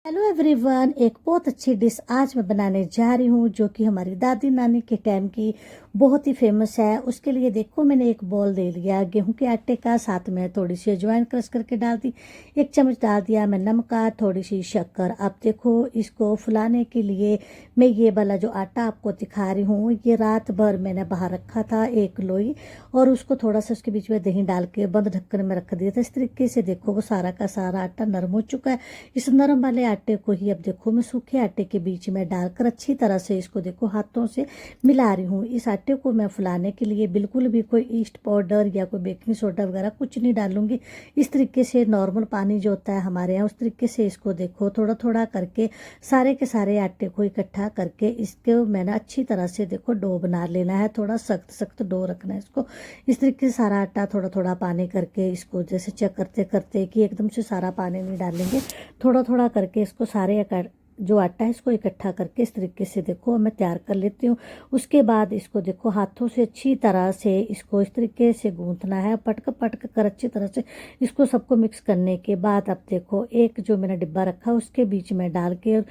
Hello everyone, एक बहुत अच्छी डिश आज मैं बनाने जा रही हूँ जो कि हमारी दादी नानी के टाइम की बहुत ही फेमस है। उसके लिए देखो मैंने एक बॉल ले लिया गेहूं के आटे का, साथ में थोड़ी सी अजवाइन क्रश करके डाल दी, 1 चम्मच डाल दिया मैं नमक का, थोड़ी सी शक्कर। अब देखो इसको फुलाने के लिए मैं ये वाला जो आटा आपको दिखा रही हूँ, ये रात भर मैंने बाहर रखा था एक लोई, और उसको थोड़ा सा उसके बीच में दही डाल के बंद ढक्कन में रख दिया था। इस तरीके से देखो वो सारा का सारा आटा नरम हो चुका है। इस नरम वाले आटे को ही अब देखो मैं सूखे आटे के बीच में डालकर अच्छी तरह से इसको देखो हाथों से मिला रही हूँ। इस आटे को मैं फुलाने के लिए बिल्कुल भी कोई ईस्ट पाउडर या कोई बेकिंग सोडा वगैरह कुछ नहीं डालूंगी। इस तरीके से नॉर्मल पानी जो होता है हमारे यहाँ, उस तरीके से इसको देखो थोड़ा थोड़ा करके सारे के सारे आटे को इकट्ठा करके इसको मैंने अच्छी तरह से देखो डो बना लेना है। थोड़ा सख्त सख्त डो रखना है इसको। इस तरीके से सारा आटा थोड़ा थोड़ा पानी करके इसको जैसे चेक करते करते कि एकदम से सारा पानी नहीं डालेंगे, थोड़ा थोड़ा करके इसको सारे जो आटा है इसको इकट्ठा करके इस तरीके से देखो मैं तैयार कर लेती हूँ। उसके बाद इसको देखो हाथों से अच्छी तरह से इसको इस तरीके से गूंथना है, पटक पटक कर अच्छी तरह से इसको सबको मिक्स करने के बाद अब देखो एक जो मैंने डिब्बा रखा उसके बीच में डाल के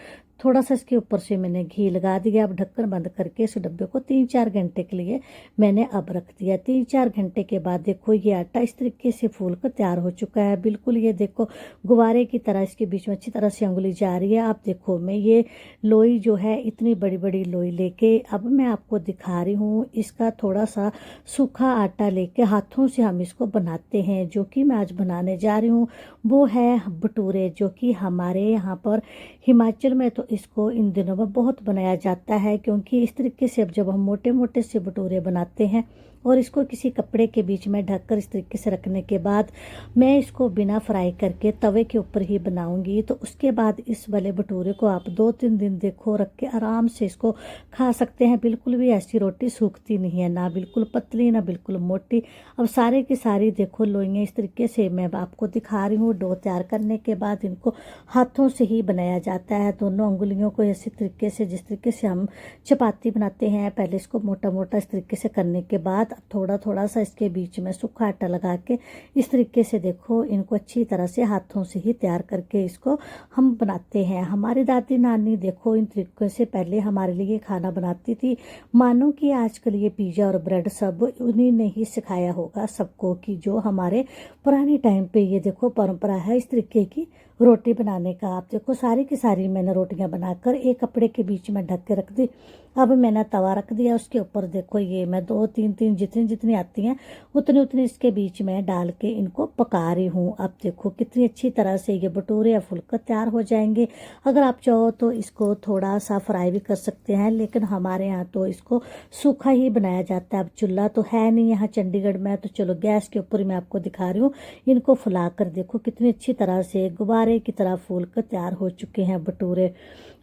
थोड़ा सा इसके ऊपर से मैंने घी लगा दिया। अब ढक्कन बंद करके इस डब्बे को 3-4 घंटे के लिए मैंने अब रख दिया। 3-4 घंटे के बाद देखो ये आटा इस तरीके से फूल कर तैयार हो चुका है। बिल्कुल ये देखो गुब्बारे की तरह इसके बीच में अच्छी तरह से उंगली जा रही है। अब देखो मैं ये लोई जो है इतनी बड़ी बड़ी लोई लेके अब मैं आपको दिखा रही हूँ। इसका थोड़ा सा सूखा आटा लेके हाथों से हम इसको बनाते हैं। जो कि मैं आज बनाने जा रही हूँ वो है भटूरे, जो कि हमारे यहाँ पर हिमाचल में तो इसको इन दिनों में बहुत बनाया जाता है, क्योंकि इस तरीके से अब जब हम मोटे मोटे से भटूरे बनाते हैं और इसको किसी कपड़े के बीच में ढककर इस तरीके से रखने के बाद मैं इसको बिना फ्राई करके तवे के ऊपर ही बनाऊंगी, तो उसके बाद इस वाले भटूरे को आप 2-3 दिन देखो रख के आराम से इसको खा सकते हैं। बिल्कुल भी ऐसी रोटी सूखती नहीं है, ना बिल्कुल पतली ना बिल्कुल मोटी। अब सारे की सारी देखो लोइयाँ इस तरीके से मैं आपको दिखा रही हूँ। डो तैयार करने के बाद इनको हाथों से ही बनाया जाता है, दोनों उंगलियों को इसी तरीके से जिस तरीके से हम चपाती बनाते हैं। पहले इसको मोटा मोटा इस तरीके से करने के बाद थोड़ा थोड़ा सा इसके बीच में सूखा आटा लगा के इस तरीके से देखो इनको अच्छी तरह से हाथों से ही तैयार करके इसको हम बनाते हैं। हमारी दादी नानी देखो इन तरीकों से पहले हमारे लिए खाना बनाती थी। मानो कि आजकल ये पिज़्ज़ा और ब्रेड सब उन्हीं ने ही सिखाया होगा सबको, कि जो हमारे पुराने टाइम पे ये देखो परंपरा है इस तरीके की रोटी बनाने का। आप देखो सारी की सारी मैंने रोटियां बनाकर एक कपड़े के बीच में ढक के रख दी। अब मैंने तवा रख दिया, उसके ऊपर देखो ये मैं 2-3 जितनी जितनी आती हैं उतनी उतनी इसके बीच में डाल के इनको पका रही हूँ। अब देखो कितनी अच्छी तरह से ये भटूरे या फुलकर तैयार हो जाएंगे। अगर आप चाहो तो इसको थोड़ा सा फ्राई भी कर सकते हैं, लेकिन हमारे यहाँ तो इसको सूखा ही बनाया जाता है। अब चूल्हा तो है नहीं यहाँ चंडीगढ़ में, तो चलो गैस के ऊपर मैं आपको दिखा रही हूँ। इनको फुला कर देखो कितनी अच्छी तरह से गुब्बारे की तरह फूल कर तैयार हो चुके हैं भटूरे,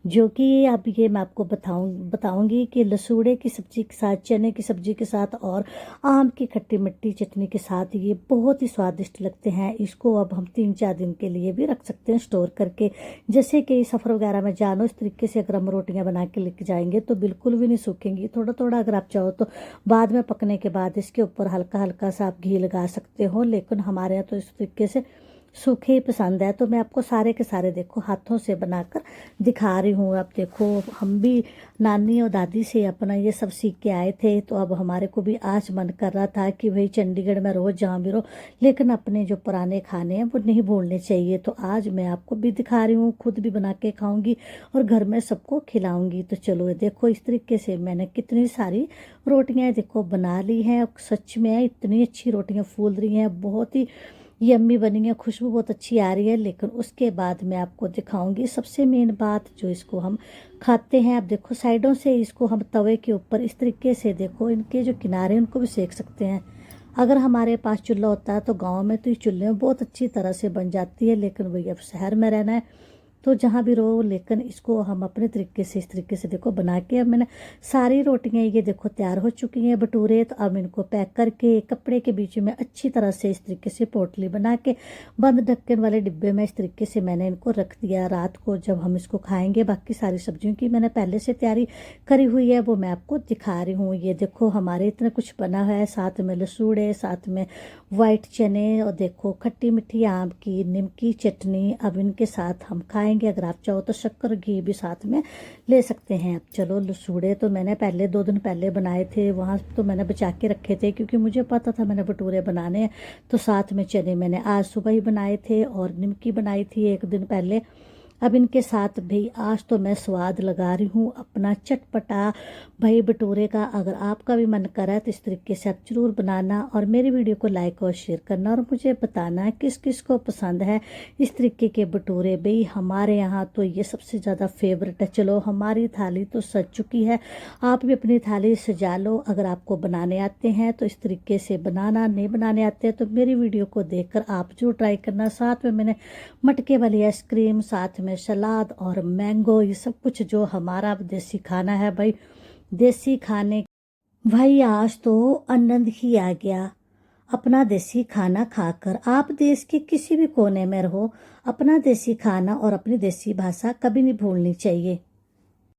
जो कि अब ये मैं आपको बताऊंगी कि लसूड़े की सब्जी के साथ, चने की सब्जी के साथ और आम की खट्टी मिट्टी चटनी के साथ ये बहुत ही स्वादिष्ट लगते हैं। इसको अब हम 3-4 दिन के लिए भी रख सकते हैं स्टोर करके। जैसे कि सफ़र वगैरह में जानो इस तरीके से अगर हम रोटियां बना के लेके जाएंगे तो बिल्कुल भी नहीं सूखेंगी। थोड़ा थोड़ा अगर आप चाहो तो बाद में पकने के बाद इसके ऊपर हल्का हल्का सा आप घी लगा सकते हो, लेकिन हमारे यहाँ तो इस तरीके से सूखे ही पसंद है। तो मैं आपको सारे के सारे देखो हाथों से बनाकर दिखा रही हूँ। अब देखो हम भी नानी और दादी से अपना ये सब सीख के आए थे, तो अब हमारे को भी आज मन कर रहा था कि भाई चंडीगढ़ में रोज़ जहाँ भी रहो लेकिन अपने जो पुराने खाने हैं वो नहीं भूलने चाहिए। तो आज मैं आपको भी दिखा रही हूँ, खुद भी बना के खाऊंगी और घर में सबको खिलाऊंगी। तो चलो देखो इस तरीके से मैंने कितनी सारी रोटियाँ देखो बना ली हैं। सच में इतनी अच्छी रोटियाँ फूल रही हैं, बहुत ही यम्मी बनी है, खुशबू बहुत अच्छी आ रही है। लेकिन उसके बाद मैं आपको दिखाऊंगी सबसे मेन बात, जो इसको हम खाते हैं। अब देखो साइडों से इसको हम तवे के ऊपर इस तरीके से देखो इनके जो किनारे उनको भी सेक सकते हैं। अगर हमारे पास चूल्हा होता है तो गांव में तो ये चूल्हे में बहुत अच्छी तरह से बन जाती है, लेकिन वही अब शहर में रहना है तो जहाँ भी रहो, लेकिन इसको हम अपने तरीके से इस तरीके से देखो बना के अब मैंने सारी रोटियां ये देखो तैयार हो चुकी हैं भटूरे। तो अब इनको पैक करके कपड़े के बीच में अच्छी तरह से इस तरीके से पोटली बना के बंद ढक्कन वाले डिब्बे में इस तरीके से मैंने इनको रख दिया। रात को जब हम इसको खाएंगे, बाकी सारी सब्जियों की मैंने पहले से तैयारी करी हुई है वो मैं आपको दिखा रही हूँ। ये देखो हमारे इतना कुछ बना हुआ है, साथ में लसूड़े, साथ में वाइट चने और देखो खट्टी मीठी आम की नीम की चटनी। अब इनके साथ हम खाएंगे जाएंगे। अगर आप चाहो तो शक्कर घी भी साथ में ले सकते हैं। अब चलो, लसूड़े तो मैंने पहले 2 दिन पहले बनाए थे, वहाँ तो मैंने बचा के रखे थे क्योंकि मुझे पता था मैंने भटूरे बनाने हैं। तो साथ में चने मैंने आज सुबह ही बनाए थे और निमकी बनाई थी 1 दिन पहले। अब इनके साथ भी आज तो मैं स्वाद लगा रही हूँ अपना चटपटा भाई भटूरे का। अगर आपका भी मन करे तो इस तरीके से आप जरूर बनाना और मेरी वीडियो को लाइक और शेयर करना और मुझे बताना किस किस को पसंद है इस तरीके के भटूरे। भाई हमारे यहाँ तो ये सबसे ज़्यादा फेवरेट है। चलो, हमारी थाली तो सज चुकी है, आप भी अपनी थाली सजा लो। अगर आपको बनाने आते हैं तो इस तरीके से बनाना, नहीं बनाने आते हैं तो मेरी वीडियो को देखकर आप जो ट्राई करना। साथ में मैंने मटके वाली आइसक्रीम, साथ में सलाद और मैंगो, ये सब कुछ जो हमारा देसी खाना है भाई। देसी खाने भाई आज तो आनंद ही आ गया अपना देसी खाना खाकर। आप देश के किसी भी कोने में रहो, अपना देसी खाना और अपनी देसी भाषा कभी नहीं भूलनी चाहिए।